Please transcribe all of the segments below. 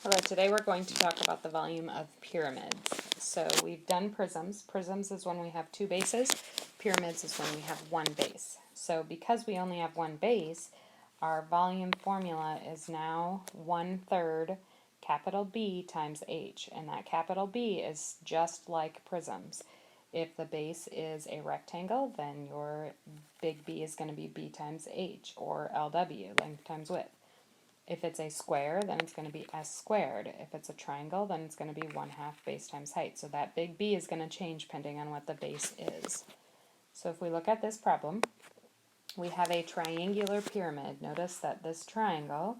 Hello, today we're going to talk about the volume of pyramids. So we've done prisms. Prisms is when we have two bases. Pyramids is when we have one base. So because we only have one base, our volume formula is now 1/3 capital B times H. And that capital B is just like prisms. If the base is a rectangle, then your big B is going to be B times H, or LW, length times width. If it's a square, then it's going to be S squared. If it's a triangle, then it's going to be 1/2 base times height. So that big B is going to change depending on what the base is. So if we look at this problem, we have a triangular pyramid. Notice that this triangle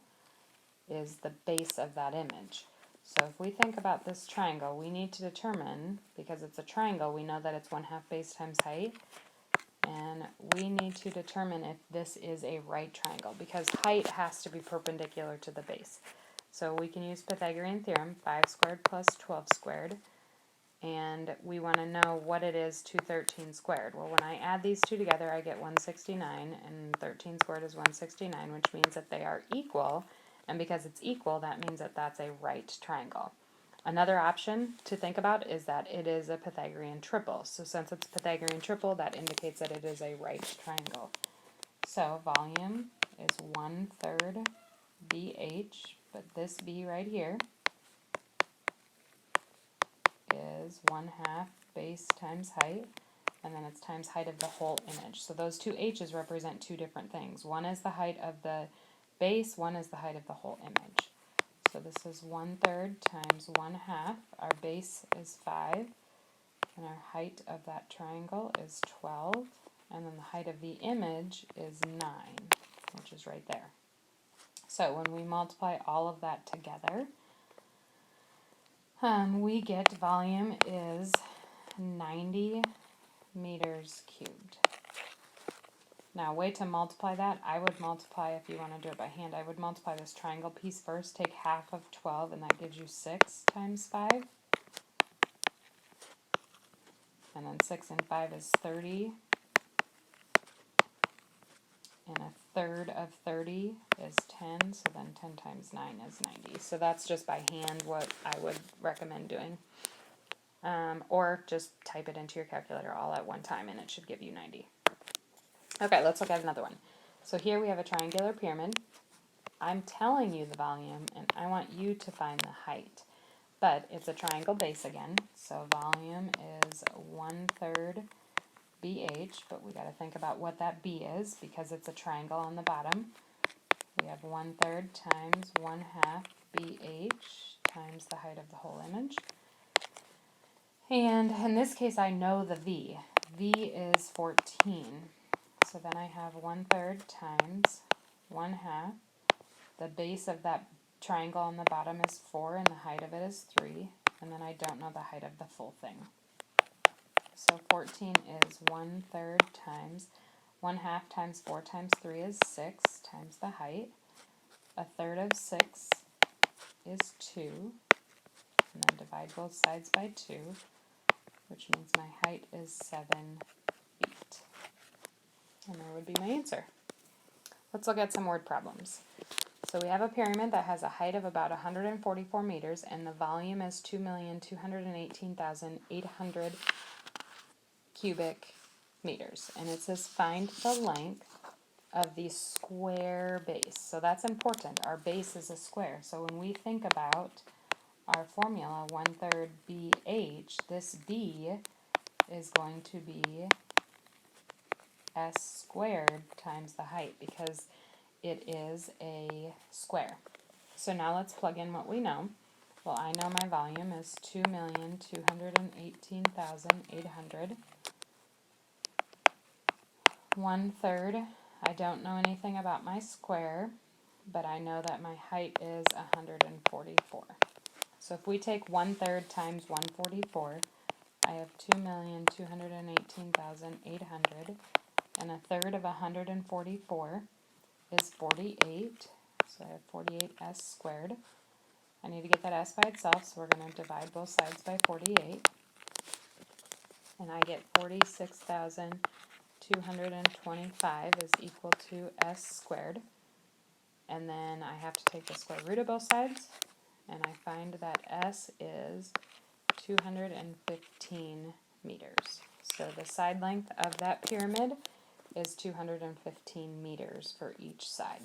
is the base of that image. So if we think about this triangle, we need to determine, because it's a triangle, we know that it's 1/2 base times height. And we need to determine if this is a right triangle, because height has to be perpendicular to the base. So we can use Pythagorean theorem, 5 squared plus 12 squared, and we want to know what it is to 13 squared. Well, when I add these two together, I get 169, and 13 squared is 169, which means that they are equal, and because it's equal, that means that that's a right triangle. Another option to think about is that it is a Pythagorean triple. So since it's a Pythagorean triple, that indicates that it is a right triangle. So volume is 1/3 BH, but this B right here is 1/2 base times height, and then it's times height of the whole image. So those two H's represent two different things. One is the height of the base, one is the height of the whole image. So this is 1/3 times 1/2. Our base is 5, and our height of that triangle is 12, and then the height of the image is 9, which is right there. So when we multiply all of that together, we get volume is 90 meters cubed. Now, a way to multiply that, I would multiply, if you want to do it by hand, I would multiply this triangle piece first, take half of 12, and that gives you 6 times 5. And then 6 and 5 is 30. And 1/3 of 30 is 10, so then 10 times 9 is 90. So that's just by hand what I would recommend doing. Or just type it into your calculator all at one time, and it should give you 90. Okay, let's look at another one. So here we have a triangular pyramid. I'm telling you the volume, and I want you to find the height. But it's a triangle base again, so volume is 1/3 BH, but we got to think about what that B is, because it's a triangle on the bottom. We have 1/3 times 1/2 BH times the height of the whole image. And in this case, I know the V. V is 14. So then I have 1/3 times 1/2. The base of that triangle on the bottom is 4, and the height of it is 3. And then I don't know the height of the full thing. So 14 is 1/3 times 1/2 times 4 times 3 is 6 times the height. 1/3 of 6 is 2. And then divide both sides by 2, which means my height is 7 feet. And there would be my answer. Let's look at some word problems. So we have a pyramid that has a height of about 144 meters, and the volume is 2,218,800 cubic meters. And it says find the length of the square base. So that's important. Our base is a square. So when we think about our formula, 1/3 BH, this B is going to be S squared times the height, because it is a square. So now let's plug in what we know. Well, I know my volume is 2,218,800. 1/3, I don't know anything about my square, but I know that my height is 144. So if we take 1/3 times 144, I have 2,218,800, and 1/3 of 144 is 48, so I have 48s squared. I need to get that s by itself, so we're going to divide both sides by 48, and I get 46,225 is equal to s squared, and then I have to take the square root of both sides, and I find that S is 215 meters. So the side length of that pyramid is 215 meters for each side.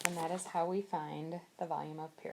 And that is how we find the volume of pyramids.